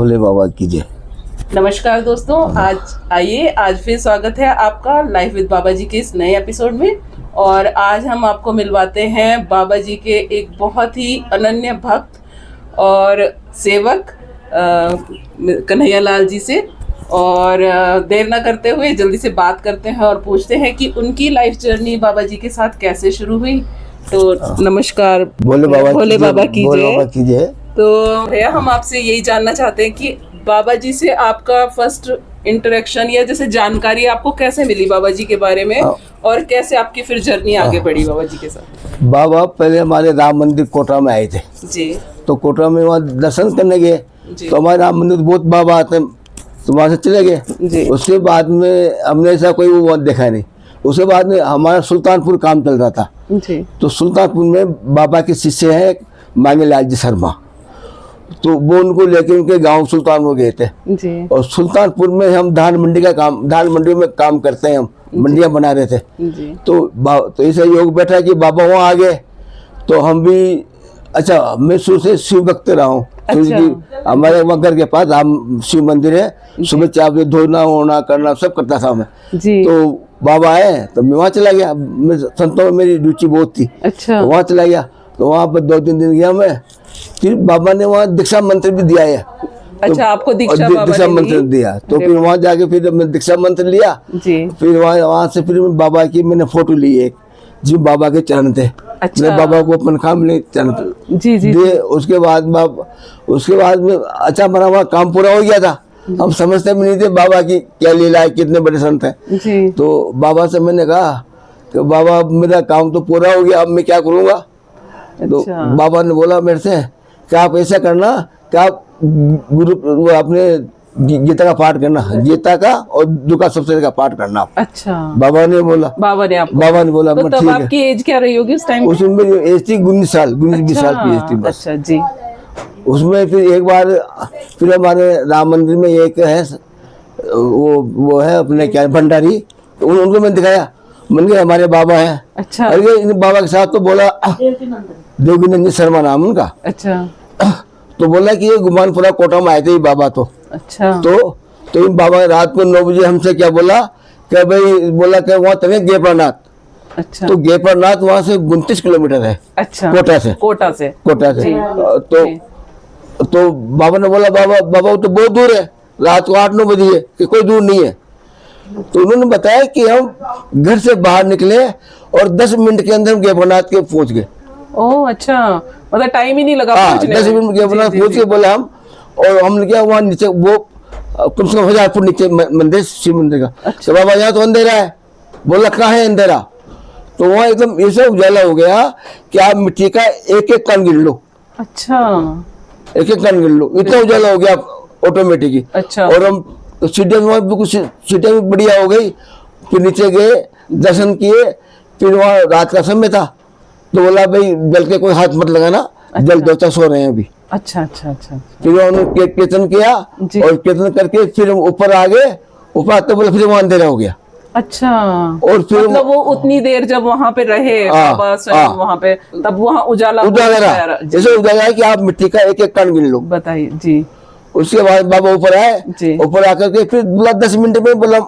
भोले बाबा की जय। नमस्कार दोस्तों, आज फिर स्वागत है आपका लाइफ विद बाबा जी के इस नए एपिसोड में। और आज हम आपको मिलवाते हैं बाबा जी के एक बहुत ही अनन्य भक्त और सेवक कन्हैया लाल जी से। और देर ना करते हुए जल्दी से बात करते हैं और पूछते हैं कि उनकी लाइफ जर्नी बाबा जी के साथ कैसे शुरू हुई। तो नमस्कार भोले बाबा की जय। तो भैया, हम आपसे यही जानना चाहते हैं कि बाबा जी से आपका फर्स्ट इंटरेक्शन या जैसे जानकारी आपको कैसे मिली बाबा जी के बारे में, और कैसे आपकी फिर जर्नी आगे बढ़ी बाबा जी के साथ। बाबा पहले हमारे राम मंदिर कोटा में आए थे जी। तो कोटा में वहाँ दर्शन करने गए तो हमारे राम मंदिर बहुत बाबा आते हैं, तो वहाँ से चले गए। उसके बाद में हमने ऐसा कोई वो देखा नहीं। उसके बाद में हमारा सुल्तानपुर काम चल रहा था जी। तो सुल्तानपुर में बाबा के शिष्य है मांगे लाल जी शर्मा, तो वो उनको लेके उनके गांव सुल्तानपुर गए थे जी। और सुल्तानपुर में हम धान मंडी में काम करते हैं, हम मंडियां बना रहे थे जी। तो ऐसा योग बैठा कि बाबा वहाँ आ गए तो हम भी अच्छा, मैं शुरू से शिव भक्त रहा हूँ। अच्छा। हमारे वहाँ घर के पास राम शिव मंदिर है, सुबह 4 बजे धोना होना करना सब करता था मैं जी। तो बाबा आए तो मैं वहाँ चला गया। मैं संतों में मेरी रुचि बहुत थी। अच्छा। तो वहाँ चला गया तो वहाँ पर 2-3 दिन गया मैं। फिर बाबा ने वहाँ दीक्षा मंत्र भी दिया है। अच्छा, आपको दीक्षा मंत्र दिया तो फिर वहाँ जाके फिर मैं दीक्षा मंत्र लिया जी। फिर वहाँ से फिर बाबा की मैंने फोटो ली एक, जी बाबा के चरण थे। अच्छा। मैं बाबा को अपन काम ले चरण जी जी दे। उसके बाद में अच्छा बना हुआ काम पूरा हो गया था। हम समझते भी नहीं थे बाबा की क्या लीला है, कितने बड़े संत हैं जी। तो बाबा से मैंने कहा कि बाबा मेरा काम तो पूरा हो गया, अब मैं क्या करूँगा। तो बाबा ने बोला मेरे से कि आप ऐसा करना कि आप गुरु अपने गीता का पाठ करना, गीता का और दुखा सप्तशती का पाठ करना। अच्छा। बाबा ने बोला बाबा ने बोला तो तब आपकी एज क्या रही होगी उस टाइम? उसमें मेरी एज थी 19 साल 19-20 साल की एज थी बस। अच्छा जी। उसमें फिर एक बार फिर हमारे राम मंदिर में एक है वो है अपने क्या भंडारी, तो उनको मैंने दिखाया, मैंने कहा हमारे बाबा हैं। अच्छा। अरे इन बाबा के साथ तो बोला देवकीनंदन शर्मा नाम उनका। अच्छा। तो बोला कि ये गुमानपुरा कोटा में आए थे ये बाबा तो। अच्छा। तो इन बाबा रात को 9 बजे हमसे क्या बोला कि भाई बोला कि वहाँ तक गेपरनाथ। अच्छा। तो गेपरनाथ वहाँ से 29 किलोमीटर है। अच्छा। कोटा से। तो बाबा ने बोला बाबा तो बहुत दूर है, रात को 8-9 बजे है कि कोई दूर नहीं है। तो उन्होंने बताया कि हम घर से बाहर निकले और 10 मिनट के अंदर हम गेपरनाथ के पहुंच गए। ओह अच्छा, मतलब टाइम ही नहीं लगा पहुंचने 10 मिनट गेपरनाथ पहुंच के बोले हम। और हमने क्या वहाँ नीचे वो कम से कम 1000 फुट नीचे मंदिर, शिव मंदिर का। अच्छा। तो बाबा यहाँ तो अंधेरा है। बोला कहाँ है अंधेरा? तो वहाँ एकदम ऐसा उजाला हो गया कि आप मिट्टी का एक एक कण गिन लो। अच्छा। एक एक कण गिन लो, इतना उजाला हो गया ऑटोमेटिक। अच्छा। और हम सीढ़ियाँ भी बढ़िया हो गई। फिर नीचे गए, दर्शन किए। फिर वहाँ रात का समय था तो बोला भाई जल के कोई हाथ मत लगाना। अच्छा। जल देवता सो रहे हैं अभी। अच्छा। फिर उन्होंने कीर्तन किया और कीर्तन करके फिर ऊपर आ गए। ऊपर आते बोले फिर वहाँ अंधेरा हो गया। अच्छा। और फिर मतलब वो उतनी देर जब वहाँ पे रहे बाबा स्वयं वहाँ पे, तब वहाँ उजाला रहा, जैसे उजाला है कि आप मिट्टी का एक एक कण गिन लो। बताइए जी। उसके बाद बाबा ऊपर आए, ऊपर आकर के फिर बोला 10 मिनट में बोला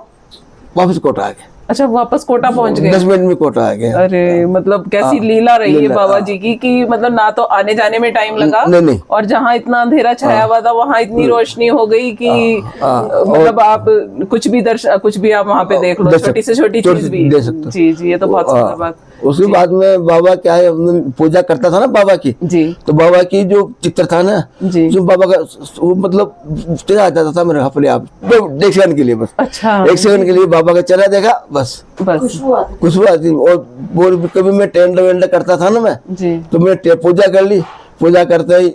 वापस कोटा आ गए। अच्छा, वापस कोटा पहुंच गए 10 मिनट में कोटा आ गए। अरे मतलब कैसी लीला रही है बाबा जी की कि मतलब ना तो आने जाने में टाइम लगा नहीं। और जहाँ इतना अंधेरा छाया हुआ था वहाँ इतनी रोशनी हो गई कि मतलब आप कुछ भी आप वहाँ पे देख लो, छोटी से छोटी चीज भी दे सकते। जी जी, ये तो बहुत सुंदर बात। उसके बाद में बाबा क्या है पूजा करता था ना बाबा की जी। तो बाबा की जो चित्र था ना जी, जो बाबा का वो मतलब चेहरा आता था मेरे अपने आप 1 सेकंड के लिए बस। अच्छा। 1 सेकंड के लिए बाबा का चेहरा देखा बस खुशबू आती। और वो कभी मैं टेंड वेंड करता था ना मैं जी, तो मैं पूजा कर ली। पूजा करते ही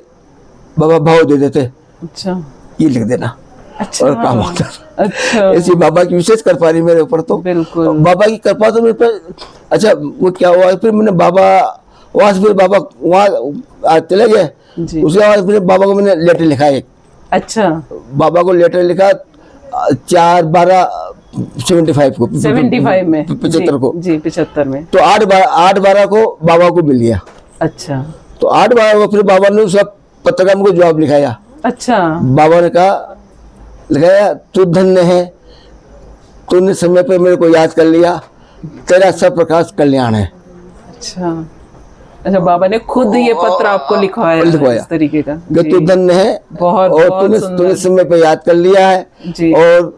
बाबा भाव दे देते। अच्छा, ये लिख देना। अच्छा। और काम होता। अच्छा। ऐसी बाबा की विशेष कृपा रही मेरे ऊपर। तो बिल्कुल बाबा की कृपा तो मेरे पर। अच्छा, वो क्या हुआ फिर मैंने बाबा वहाँ से फिर बाबा वहाँ चले गए। उसके बाद फिर बाबा को मैंने लेटर लिखा एक। अच्छा। बाबा को लेटर लिखा 4/12/75 को 75 में 75 को जी 75 में। तो 8/12 को बाबा को मिल गया। अच्छा। तो 8/12 को फिर बाबा ने सब पत्रकार को जवाब लिखाया। अच्छा। बाबा ने कहा लगाया तू धन्य है, तूने समय पे मेरे को याद कर लिया, तेरा सब प्रकाश कल्याण है। अच्छा अच्छा, बाबा ने खुद ये पत्र आपको लिखवाया इस तरीके का कि तू धन्य है बहुत और बहुत तूने समय पे याद कर लिया है जी। और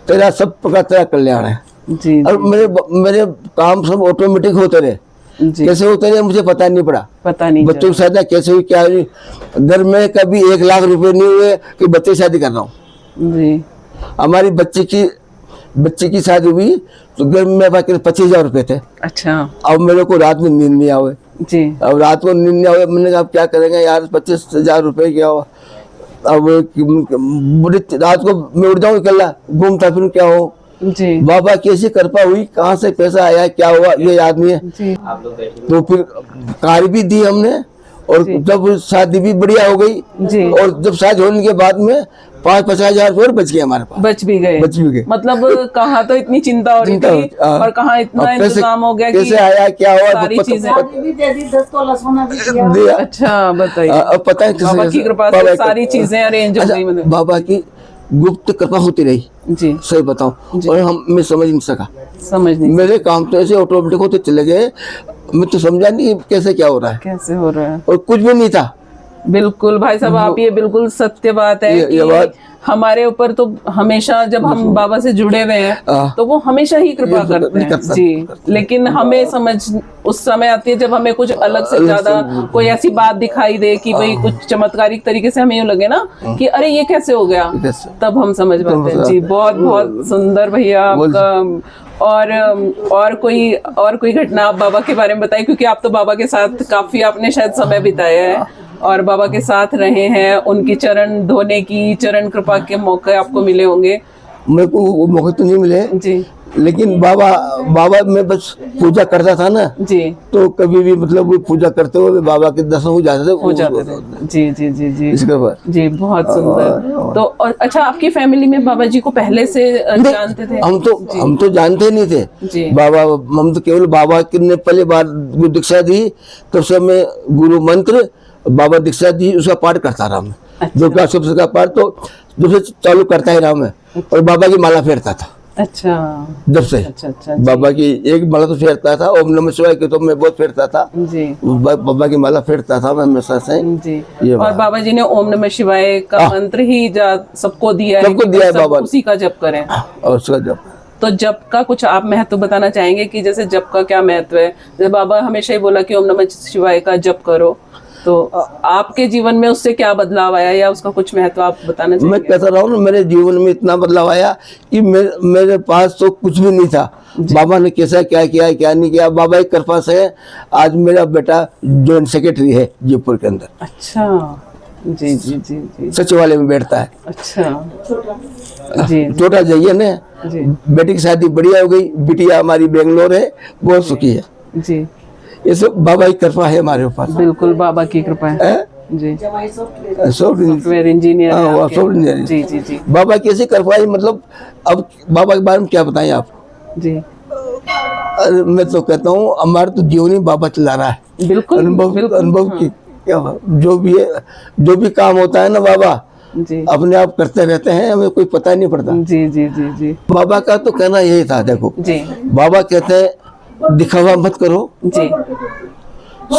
तेरा सब प्रकार तेरा कल्याण है जी। और मेरे काम सब ऑटोमेटिक होते रहे। जी। कैसे होते रहे मुझे पता नहीं पड़ा, पता नहीं बच्चों की शादी कैसे हुई क्या हुई। घर में कभी 1 लाख रुपए नहीं हुए कि बच्चे की शादी कर रहा हूँ। जी। हमारी बच्ची की शादी हुई तो घर में मेरे पास 25,000 रुपए थे। अच्छा। अब मेरे को रात में नींद नहीं आवे जी। अब रात को नींद नहीं आवे, मैंने कहा अब क्या करेंगे यार, 25,000 रुपए क्या हुआ। अब रात को मैं उठ जाऊँ अकेला घूमता फिर क्या हो। जी। बाबा कैसी कृपा हुई, कहाँ से पैसा आया क्या हुआ ये याद नहीं है। जी। तो फिर कार भी दी हमने और जब शादी भी बढ़िया हो गई जी। और जब शादी होने के बाद में 50,000 रुपये बच गए हमारे पास। बच भी गए मतलब कहाँ तो इतनी चिंता हो रही थी और कहाँ इतना इंतजाम हो गया कि कैसे आया क्या हुआ सारी चीजें भी दे दी, 10 तोला सोना भी दिया। अच्छा बताइए। अब पता है बाबा की कृपा से सारी चीजें अरेंज हो गई। मतलब बाबा की गुप्त कृपा होती रही जी, सही बताऊं, और मैं समझ नहीं सका, समझ नहीं मेरे काम तो ऐसे ऑटोमेटिक होते चले गए, मैं तो समझा नहीं कैसे क्या हो रहा है, कैसे हो रहा है। और कुछ भी नहीं था। बिल्कुल भाई साहब, आप ये बिल्कुल सत्य बात है कि बात हमारे ऊपर तो हमेशा जब हम बाबा से जुड़े हुए हैं तो वो हमेशा ही कृपा करते हैं जी। लेकिन हमें समझ उस समय आती है जब हमें कुछ अलग से ज्यादा कोई ऐसी बात दिखाई दे कि भाई कुछ चमत्कारिक तरीके से हमें यूँ लगे ना कि अरे ये कैसे हो गया, तब हम समझ पाते हैं जी। बहुत बहुत सुंदर भैया आपका। और कोई घटना आप बाबा के बारे में बताइए, क्योंकि आप तो बाबा के साथ काफी आपने शायद समय बिताया है और बाबा के साथ रहे हैं, उनकी चरण धोने की, चरण कृपा के मौके आपको मिले होंगे। मेरे को वो मौके तो नहीं मिले जी, लेकिन बाबा में बस पूजा करता था ना जी, तो कभी भी मतलब वो पूजा करते हुए बाबा के दर्शन हो जाते थे। जी जी जी जी इसके बाद जी, बहुत सुंदर। तो और अच्छा, आपकी फैमिली में बाबा जी को पहले से जानते थे? हम तो जानते नहीं थे जी। बाबा, हम तो केवल बाबा ने पहले बार दीक्षा दी तब से मैं गुरु मंत्र बाबा दीक्षा दी उसका पाठ करता रहा मैं। अच्छा। जो क्लास का पाठ तो जब से चालू करता ही रहा मैं, और बाबा की माला फेरता था। अच्छा, जब से अच्छा बाबा की एक माला तो फेरता था, ओम नमः शिवाय की तो मैं बहुत फेरता था जी। बाबा की माला फेरता था मैं हमेशा से जी। और बाबा जी ने ओम नमः शिवाय का मंत्र ही सबको दिया है बाबा, उसी का जप करें और उसका जप। तो जप का कुछ आप महत्व बताना चाहेंगे कि जैसे जप का क्या महत्व है? जैसे बाबा हमेशा ही बोला कि ओम नमः शिवाय का जप करो, तो आपके जीवन में उससे क्या बदलाव आया या उसका कुछ महत्व आप बताना चाहेंगे? मैं कहता रहा हूँ ना, मेरे जीवन में इतना बदलाव आया कि मेरे पास तो कुछ भी नहीं था। बाबा ने कैसा क्या किया क्या नहीं किया, बाबा की कृपा से आज मेरा बेटा जॉइंट सेक्रेटरी है जयपुर के अंदर। अच्छा, जी जी जी जी, सचिवालय में बैठता है। अच्छा जी, छोटा जाइए ना जी। बेटी की शादी बढ़िया हो गई, बिटिया हमारी बेंगलोर है, बहुत सुखी है जी। ये सब बाबा की कृपा है हमारे ऊपर। बिल्कुल बाबा की कृपा है जी। सॉफ्टवेयर इंजीनियर जी जी जी। बाबा कैसी कृपा है, मतलब अब बाबा के बारे में क्या बताएं आप जी। मैं तो कहता हूँ हमारा तो जीवन ही बाबा चला रहा है। बिल्कुल अनुभव की क्या जो भी है, जो भी काम होता है ना बाबा जी अपने आप करते रहते हैं, हमें कोई पता नहीं पड़ता। जी जी जी जी। बाबा का तो कहना यही था, देखो जी, बाबा कहते हैं दिखावा मत करो जी,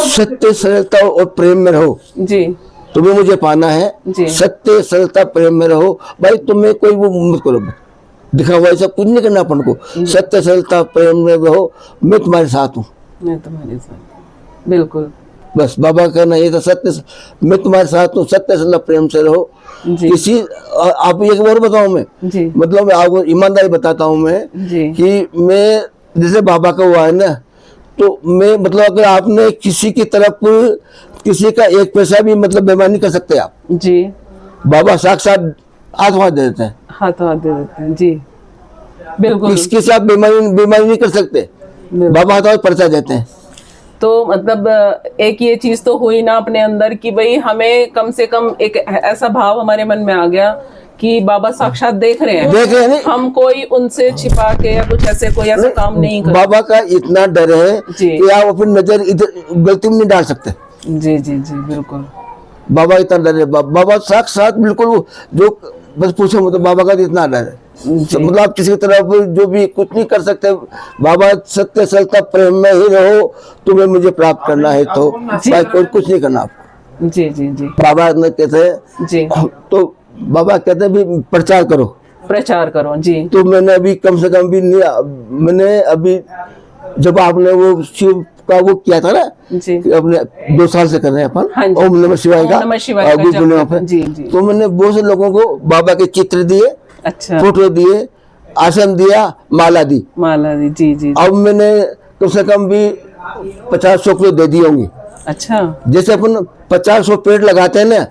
सत्य सरलता और प्रेम में रहो जी, तुम्हें मुझे पाना है। जी। सत्य सरलता प्रेम में रहो भाई, तुम्हें कोई वो मत करो, दिखावा ऐसा कुछ नहीं करना अपन को। सत्य सरलता प्रेम में रहो, मैं तुम्हारे साथ हूँ। मैं तुम्हारे साथ, बिल्कुल बस बाबा का कहना ये था, सत्य मैं तुम्हारे साथ हूँ, सत्य सरलता प्रेम से रहो। किसी आप एक बार बताऊं मैं जी, मतलब आपको ईमानदारी बताता हूँ मैं जी, कि मैं जैसे बाबा का हुआ है ना, तो मैं मतलब अगर आपने किसी की तरफ किसी का एक पैसा भी मतलब बेईमानी नहीं कर सकते आप जी। बाबा साक्षात हाथ दे देते हैं, हाथों हाथ दे देते हैं जी, बिल्कुल। किसके साथ बेईमानी नहीं कर सकते, बाबा हाथों पर्चा देते हैं। तो मतलब एक ये चीज तो हुई ना अपने अंदर कि भाई हमें कम से कम एक ऐसा भाव हमारे मन में आ गया कि बाबा साक्षात देख रहे हैं, हम कोई उनसे छिपा के या कुछ ऐसे कोई ऐसा काम नहीं कर। बाबा का इतना डर है कि आप अपनी नजर इधर गलती में नहीं डाल सकते। जी जी जी, बिल्कुल बाबा इतना डर है। बाबा साक्षात बिल्कुल जो बस पूछो मतलब बाबा का इतना डर है। मतलब आप किसी तरफ जो भी कुछ नहीं कर सकते, बाबा सत्य सलता प्रेम में ही रहो, तुम्हें मुझे प्राप्त करना है तो कोई कुछ नहीं करना आपको। जी जी जी। बाबा कहते हैं जी, तो बाबा कहते हैं भी प्रचार करो, प्रचार करो जी। तो मैंने अभी कम से कम भी नहीं, मैंने अभी जब आपने वो शिव का वो किया था ना जी, कि अपने 2 साल से कर रहे हैं अपन, हाँ जी। ओम नमः शिवाय का, ओम नमः शिवाय का गुरु जप पूर्णिमा करते पे, हैं। जी जी। तो मैंने बहुत से लोगों को बाबा के चित्र दिए, अच्छा, फोटो दिए, आसन दिया, माला दी। माला दी। जी जी। अब मैंने कम से कम भी 50-100 किलो दे दी होंगी। अच्छा, जैसे अपन 50-100 पेड़ लगाते हैं ना,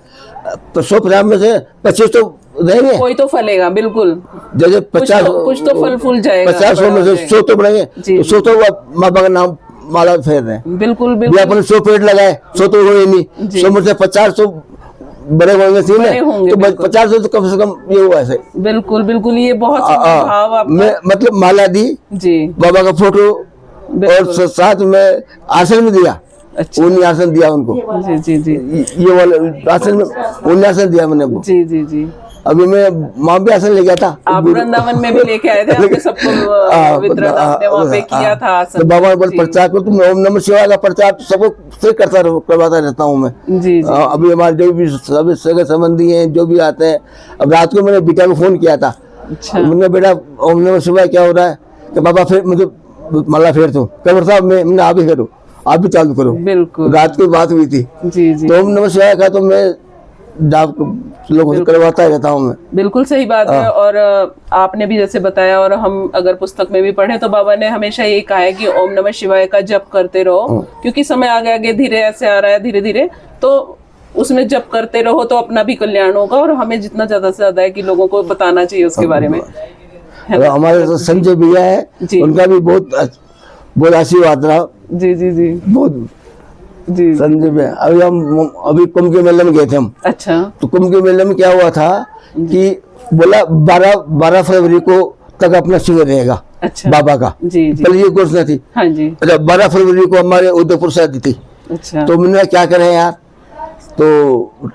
तो 150 में से 25 तो रहेंगे, कोई तो फलेगा बिल्कुल। जैसे 50 कुछ तो फल फूल जाएगा, 50-100 में बड़ा से 100 तो बढ़ेंगे, जी, तो 100 तो बाबा का नाम माला फेर रहे हैं। बिल्कुल भी बिल्कुल। अपन 100 पेड़ लगाए, 100 तो हुए नहीं, जी। 100 में से 50 तो बड़े होंगे, ठीक बड़े है, होंगे, तो बिल्कुल। 50 तो कम से कम ये हुआ ऐसे। बिल्कुल बिल्कुल, ये बहुत सुंदर भाव आपका। मैं मतलब माला दी, जी, बाबा का फोटो, बिल्कुल। और साथ में आसन में दिया, अच्छा, ऊनी आसन दिया उनको, जी जी जी ये वाला आसन में ऊनी आसन दिया मैंने वो। जी जी जी। अभी मैं वहाँ भी आसन ले गया था, आप वृंदावन में भी लेके आए थे, आपने सबको वितरण आपने वहाँ पे किया था आसन। तो बाबा बोल जी। प्रचार करो, तुम ओम नमः शिवाय का प्रचार सबको से करवाता रहता हूँ मैं। जी जी। अभी हमारे जो भी सब सगे संबंधी हैं जो भी आते हैं, अब रात को मैंने बेटा को फोन किया था, अच्छा, मैंने बेटा ओम नमः शिवाय क्या हो रहा है, कि बाबा फिर मुझे माला फेर दो, कबर साहब मैंने आप ही फेरो, आप भी चालू करो। बिल्कुल। रात की बात हुई थी, जी जी, तो ओम नमः शिवाय का तो मैं लोगों से करवाता रहता हूँ मैं। बिल्कुल सही बात है। और आपने भी जैसे बताया, और हम अगर पुस्तक में भी पढ़े तो बाबा ने हमेशा यही कहा है कि ओम नमः शिवाय का जप करते रहो, क्योंकि समय आगे आगे धीरे ऐसे आ रहा है, धीरे धीरे, तो उसमें जप करते रहो तो अपना भी कल्याण होगा, और हमें जितना ज्यादा से ज्यादा है कि लोगों को बताना चाहिए उसके बारे में। और हमारे तो संजय भैया है, उनका भी बहुत आशीर्वाद रहा। जी जी जी बहुत जी। संजय भैया, अभी कुंभ के मेले में गए थे हम, अच्छा, तो कुंभ के मेले में क्या हुआ था कि बोला 12 फरवरी को तक अपना शिविर रहेगा, अच्छा, बाबा का। जी जी, पहले ये घोषणा थी। हाँ जी, अच्छा, 12 फरवरी को हमारे उदयपुर से आती थी, अच्छा, तो मैंने क्या करें यार, तो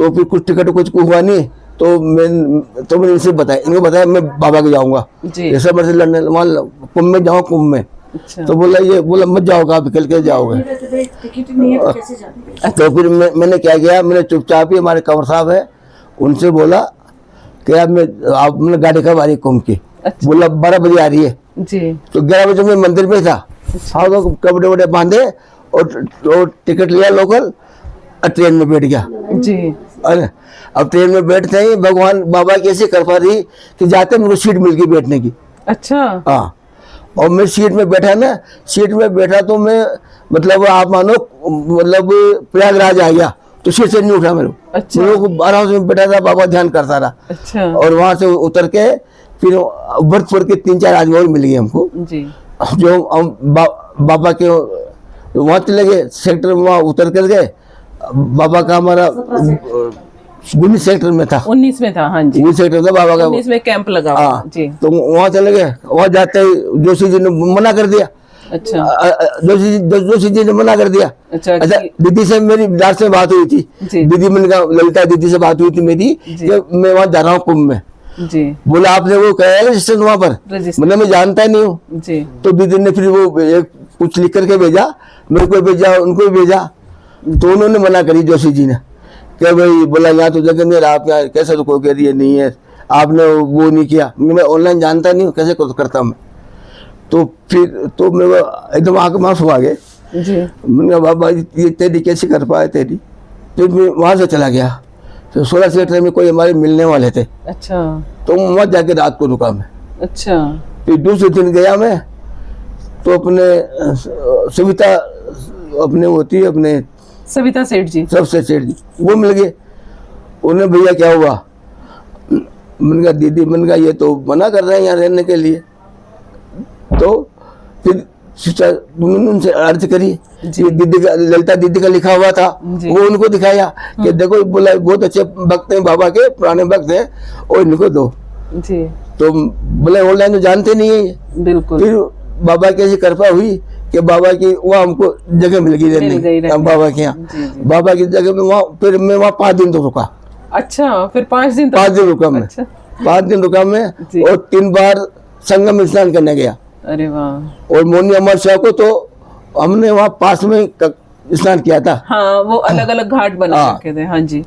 फिर कुछ टिकट कुछ हुआ नहीं, तो मैंने इनसे बताया, इनको बताया मैं बाबा के जाऊंगा, जी, जैसा मर्जी लड़ने कुंभ में जाऊँ, कुंभ में। अच्छा, तो बोला मत जाओगे, आप निकल के जाओगे। टिकट नहीं है तो कैसे जाएंगे? तो फिर मैंने क्या किया, मैंने चुपचाप ही, हमारे कंवर साहब है, उनसे बोला कि आप मैंने गाड़ी कब आ रही है कुंभ की? अच्छा, बोला 12 बजे आ रही है। जी, तो 11 बजे मैं मंदिर में था, हाँ, तो कपड़े वपड़े बांधे और टिकट लिया लोकल, और ट्रेन में बैठ गया। जी, अरे अब ट्रेन में बैठते ही भगवान बाबा की ऐसी कृपा रही कि जाते मुझे सीट मिल गई बैठने की। अच्छा, हाँ, और मैं सीट में बैठा ना, सीट में बैठा तो मैं मतलब आप मानो मतलब प्रयागराज आ गया, तो सीट से नहीं उठा मेरे को। अच्छा, मेरे को आराम से बैठा था, बाबा ध्यान करता रहा। अच्छा, और वहां से उतर के फिर बर्थ के 3-4 आदमी और मिल गए हमको, जी, जो हम बाबा के वहाँ चले गए सेक्टर में, वहाँ उतर कर गए। बाबा का हमारा 19 सेक्टर में था, 19 में था, हाँ जी, 19 सेक्टर था बाबा का। 19 में कैंप लगा हुआ, हाँ, जी, तो वहाँ चले गए। वहाँ जाते ही जोशी जी ने मना कर दिया, अच्छा, जोशी जी ने मना कर दिया। अच्छा, अच्छा, दीदी से मेरी डांस में बात हुई थी, जी, दीदी मैंने कहा ललिता दीदी से बात हुई थी मेरी जी, कि मैं वहाँ जा रहा हूँ कुंभ में। जी, बोला आपने वो कहा है रजिस्टर वहाँ पर? रजिस्टर, मैंने मैं जानता ही नहीं हूँ। जी, तो दीदी ने फिर वो एक कुछ लिख करके भेजा, मेरे को भेजा, उनको भी भेजा, तो उन्होंने मना करी जोशी जी ने, क्या भाई, बोला यहाँ तो जगह नहीं, आप यहाँ कैसे तो कोई कह रही है नहीं है, आपने वो नहीं किया। मैं ऑनलाइन जानता नहीं हूँ, कैसे करता मैं। तो फिर तो मेरे को एकदम आँख में आंसू आ गए। जी, मैंने कहा बाबा ये तेरी कैसे कर पाए तेरी। फिर मैं वहाँ से चला गया, तो 16 सेक्टर में कोई हमारे मिलने वाले थे, अच्छा, तो वहाँ जाके रात को रुका मैं। अच्छा, फिर दूसरे दिन गया मैं, तो अपने सविता अपने होती है अपने सविता सेठ जी, सबसे सेठ जी, वो मिल गए। उन्हें भैया क्या हुआ? मैंने कहा दीदी, मैंने कहा ये तो मना कर रहे हैं यहाँ रहने के लिए। तो फिर उन्होंने उनसे अर्ज करी, दीदी का, ललिता दीदी का लिखा हुआ था, वो उनको दिखाया कि देखो, बोला बहुत अच्छे भक्त हैं बाबा के, पुराने भक्त हैं, और इनको दो। जी, तो बोले ऑनलाइन तो जानते नहीं है। बिल्कुल, फिर बाबा की ऐसी कृपा हुई कि बाबा की वहाँ हमको जगह मिल गई रहने हम बाबा के यहाँ। बाबा की जगह में वहाँ फिर मैं वहाँ 5 दिन तो रुका। अच्छा, फिर 5 दिन 5 दिन रुका मैं। अच्छा। 5 दिन रुका मैं और 3 बार संगम स्नान करने गया। अरे वाह। और मोनी अमावस्या को तो हमने वहाँ पास में स्नान किया था। हाँ, वो अलग अलग घाट बना रखे थे। हाँ जी।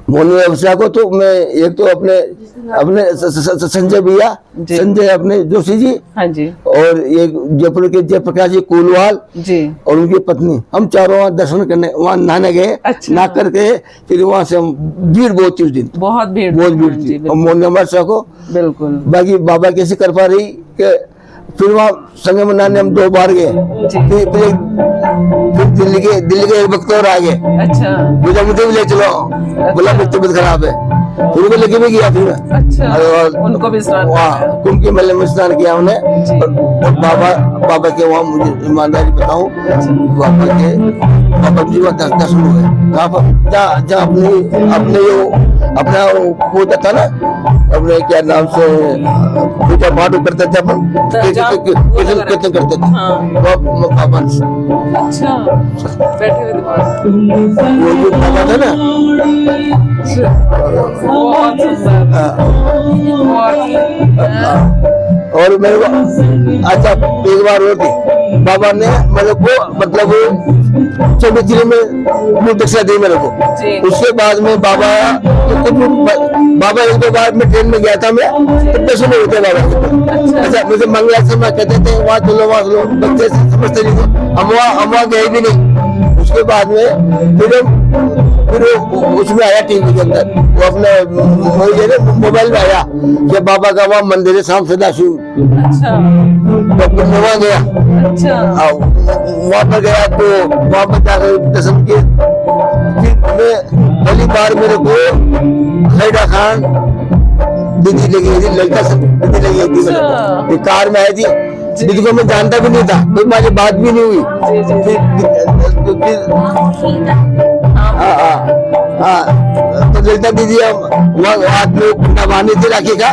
मोनी अमावस्या को तो मैं एक तो अपने संजय भैया, संजय अपने जोशी जी, हाँ जी, और एक जयपुर के जयप्रकाश जी कोलवाल जी, और उनकी पत्नी, हम चारों वहाँ दर्शन करने वहाँ नहाने गए। अच्छा। नहा करके फिर वहाँ से हम भीड़ बहुत थी उस दिन, बहुत भीड़ थी। और मोनी अमावस्या को बिल्कुल। बाकी बाबा कैसे कर पा रही कि फिर वहाँ संगम नहाने हम 2 बार गए। फिर दिल्ली के एक वक्त और आ गए। अच्छा। मुझे भी ले चलो, बोला मेरी तबीयत खराब है, फिर उनको लेके भी गया। फिर अच्छा, उनको भी स्नान कुंभ के मेले में स्नान किया उन्हें। और बाबा के वहाँ मुझे ईमानदारी बताऊं, बाबा जी वहाँ दर्शन हुए। जहाँ अपने अपना वो था ना, अपने क्या नाम से पूजा पाठ करते थे अपन, कीर्तन करते थे। बाबा अच्छा, बैठे हुए वो जो बाबा था ना, बहुत और मेरे को अच्छा एक बार और थी, बाबा ने मेरे को मतलब 24 में दीक्षा दी मेरे को। उसके बाद में बाबा एक 2 बार में ट्रेन में गया था मैं, तो दर्शन नहीं होते बाबा के। अच्छा, मुझे मंगला समय कहते थे वहाँ चलो, बच्चे से समझते नहीं थे, हम वहाँ गए भी नहीं। उसके बाद में फिर उसमें आया टीवी के अंदर, वो अपने मोबाइल में आया कि बाबा का वहाँ मंदिर है शाम सदाशिव। अच्छा, वहाँ गया। अच्छा, वहाँ पर गया तो वहाँ पर जाकर दर्शन किए। पहली बार मेरे को खैरा खान दीदी लगी थी, लड़का से दीदी लगी थी, कार में आई थी। दीदी को मैं जानता भी नहीं था, कोई हमारी बात भी नहीं हुई। तो ललिता दीदी हाथ में नवानी थी राखी का,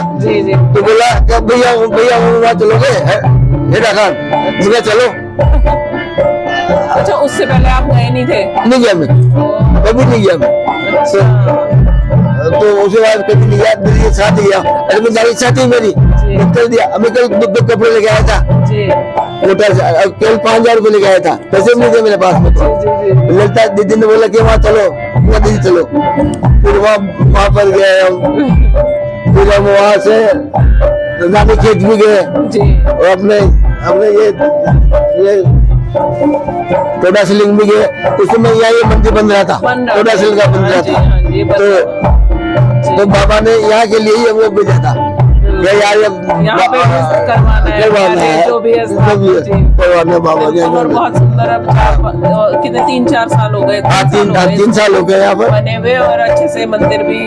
तो बोला भैया वहाँ चलोगे हेरा खान, मुझे चलो। अच्छा, उससे पहले आप गए नहीं थे? नहीं गया मैं, कभी नहीं गया मैं। तो उसके बाद कभी नहीं गया, मेरी साथ गया। अरे मैं गाड़ी साथ ही मेरी कर दिया। अभी कल 2 कपड़े लेके आया था, केवल 5,000 रुपये लेके आया था, पैसे नहीं थे मेरे पास में। ललिता दीदी ने बोला कि वहाँ चलो, दीदी चलो। फिर वहाँ पर गए हम। फिर हम वहाँ से रानी खेत भी गए और अपने ये टोडा सिलिंग भी गए। उस समय यहाँ ये मंदिर बन रहा था, टोडा सिलिंग का बन रहा था। तो बाबा ने यहाँ के लिए ही हमको भेजा था, करवाना बाबा ने। और बहुत सुंदर, अब कितने 3-4 साल हो गए, 3 साल हो गए यहाँ पर बने हुए, और अच्छे से मंदिर भी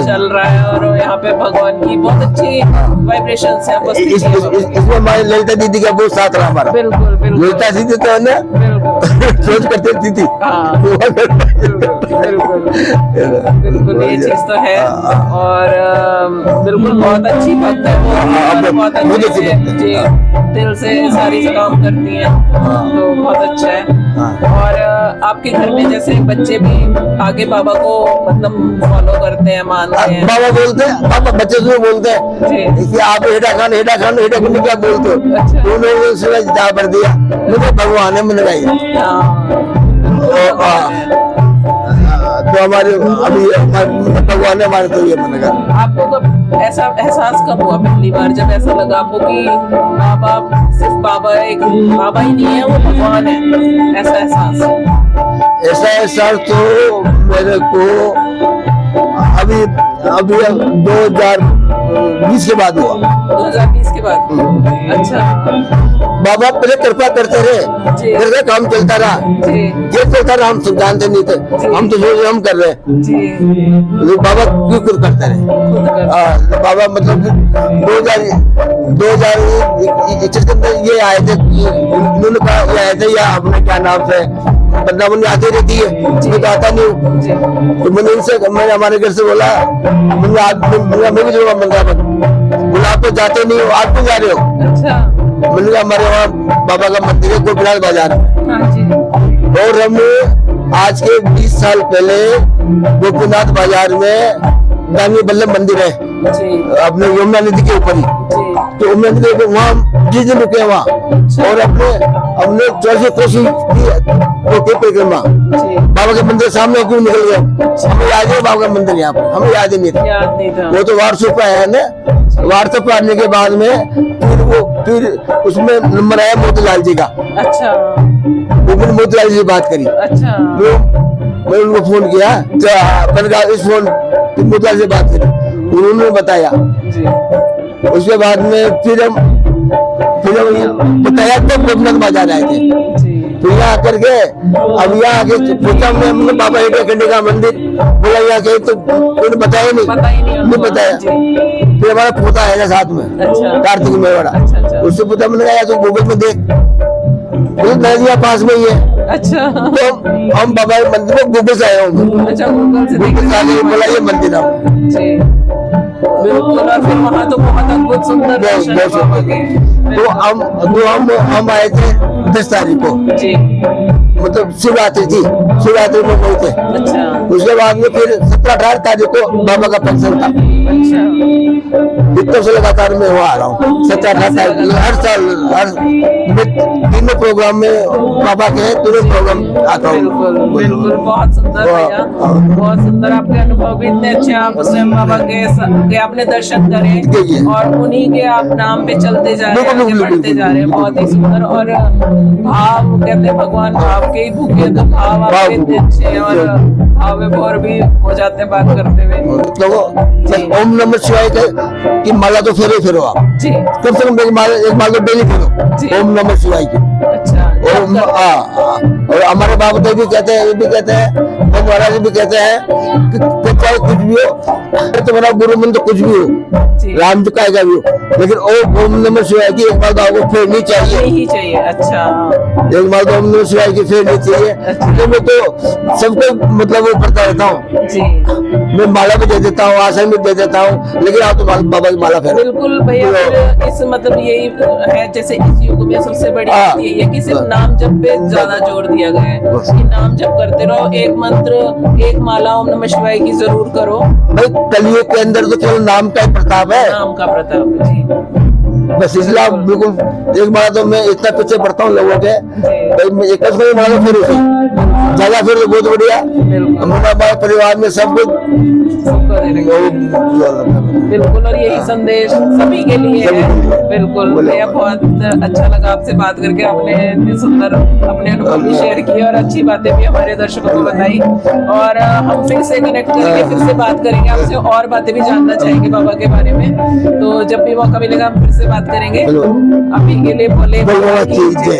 चल रहा है। और यहाँ पे भगवान की बहुत अच्छी वाइब्रेशंस है। इसमें हमारी ललिता दीदी का बहुत साथ रहा हमारा। बिल्कुल बिल्कुल। ललिता दीदी तो है ना, सोच करते थी। बिल्कुल, ये चीज तो है। और बिल्कुल बहुत अच्छी भक्त है वो, बहुत अच्छे से दिल से सारी काम करती है, तो बहुत अच्छा है। और आपके घर में जैसे बच्चे भी आगे बाबा को मतलब फॉलो करते हैं, मानते हैं? बाबा बोलते हैं, बाबा बच्चे से बोलते हैं कि आप हेडा खान क्या बोलते हो? उन्होंने जा कर दिया, मुझे भगवान है मैंने तो हमारे अभी भगवान ने हमारे तो ये मन का। आपको कब ऐसा एहसास कब हुआ पहली बार, जब ऐसा लगा आपको कि बाबा सिर्फ बाबा एक बाबा ही नहीं है, वो भगवान है? ऐसा एहसास तो मेरे को अभी 2020 के बाद हुआ। 2020 के बाद? अच्छा। बाबा पहले कृपा करते रहे, घर का काम चलता रहा, ये चलता रहा, हम जानते नहीं थे, हम तो सोच हम कर रहे हैं। बाबा क्यों कुछ करते रहे? बाबा मतलब 2021 के अंदर ये आए थे, उन्होंने कहा ये आए थे, या अपने क्या नाम से वृंदावन में आती रहती है, मैं तो आता नहीं हूँ। तो मैंने हमारे घर से बोला, मैं भी जुड़ा वृंदावन। बोला आप तो जाते नहीं हो, आप क्यों जा रहे हो? अच्छा। मैंने कहा हमारे वहाँ बाबा का मंदिर है गोपीनाथ बाजार में। हाँ जी। और हम आज के 20 साल पहले गोपीनाथ बाजार में गांधी बल्लभ मंदिर है जी अपने यमुना नदी के ऊपर ही। जी। तो यमुना नदी के ऊपर वहाँ 20 दिन रुके वहाँ और हमने 84 कोशिश की परिक्रमा। जी। बाबा के मंदिर सामने क्यों निकल गए, हमें याद है बाबा का मंदिर यहाँ पर, हमें याद ही नहीं था। याद नहीं था। वो तो व्हाट्सएप पे आया ना, व्हाट्सएप पे आने के बाद में फिर उसमें नंबर आया मोतीलाल जी का। अच्छा वो मैंने मोतीलाल जी से बात करी। अच्छा। मैं उनको फोन किया, मैंने कहा इस फोन मोतीलाल से बात करी, उन्होंने बताया। जी। उसके बाद में फिर हम बताया तो गोपीनाथ बाजार आए थे। जी। तो यहाँ आकर के अब यहाँ आके पूछा हमने बाबा हेडे खंडे का मंदिर, बोला यहाँ के तो उन्होंने बताया पता ही नहीं नहीं उनको। बताया। जी। फिर हमारा पोता है ना साथ में, अच्छा। कार्तिक मेवाड़ा, अच्छा, अच्छा। उससे पूछा, मैंने कहा तो गूगल में देख, नदिया पास में ही है। अच्छा। तो हम बाबा के मंदिर में गूगल से आए हूँ, अच्छा गूगल से गूगल से आके बोला ये मंदिर है। जी बिल्कुल। और फिर वहाँ तो बहुत अद्भुत सुंदर दर्शन है बाबा के। तो हम आए थे 10 तारीख को, जी। मतलब शिवरात्रि थी, शिवरात्रि में गए थे। अच्छा उसके बाद में फिर 17-18 तारीख को बाबा का फंक्शन था। अच्छा। इतने से लगातार मैं वहाँ आ रहा हूँ 17-18 तारीख, हर साल मैं तीनों प्रोग्राम में बाबा के तीनों प्रोग्राम आता हूँ। बिल्कुल बिल्कुल। बहुत सुंदर भैया, बहुत सुंदर। आपके अनुभव भी इतने अच्छे, आप स्वयं बाबा के आपने दर्शन करे और उन्हीं के आप नाम पे चलते जा रहे हैं, आगे बढ़ते जा रहे हैं। बहुत ही सुंदर। और भाव कहते हैं भगवान भाव के ही भूखे, तो भाव आपके इतने अच्छे हैं और भाव विभोर भी हो जाते हैं बात करते हुए। तो ओम नमः शिवाय की माला तो फेरो आप, जी। कम से कम एक माला तो डेली जी। फेरो ओम नमः शिवाय की। अच्छा। ओम और हमारे बाबा तो भी कहते हैं, ये भी कहते हैं, महाराज जी भी कहते हैं कि चाहे कुछ भी हो, तुम्हारा गुरु मंत्र कुछ भी हो, जी। राम जी का भी हो, लेकिन ओम नमः शिवाय की एक बार तो आपको फेरनी चाहिए ही चाहिए। अच्छा। एक बार तो ओम नमः शिवाय की फेरनी चाहिए। तो मैं तो सबको मतलब वो करता रहता हूँ, जी। मैं माला भी दे देता हूँ, आसन भी दे देता हूँ, लेकिन आप तो बाबा की माला फेरो। बिल्कुल भैया। फिर इस मतलब यही है, जैसे इस युग में सबसे बड़ी बात यही है कि सिर्फ नाम जप पे ज्यादा जोर दिया गया है कि नाम जप करते रहो, एक मंत्र एक माला ओम नमः शिवाय की जरूर करो। भाई कलयुग के अंदर तो केवल नाम का ही प्रताप है, नाम का प्रताप। जी। बस इसलिए आप बिल्कुल एक बार तो मैं इतना पीछे पड़ता हूँ लोगों के, भाई मैं एक माला फिर उसे ज्यादा फिर तो बहुत बढ़िया। हमारे परिवार में सब कुछ सबको दे रहे। बिल्कुल। और यही संदेश सभी के लिए है। बिल्कुल भैया, बहुत अच्छा लगा आपसे बात करके। आपने इतने सुंदर अपने अनुभव भी शेयर किए और अच्छी बातें भी हमारे दर्शकों को बताई। और हम फिर से कनेक्ट करेंगे, फिर से बात करेंगे आपसे, और बातें भी जानना चाहेंगे बाबा के बारे में। तो जब भी मौका मिलेगा हम फिर से बात करेंगे। अभी के लिए बोले चीज है।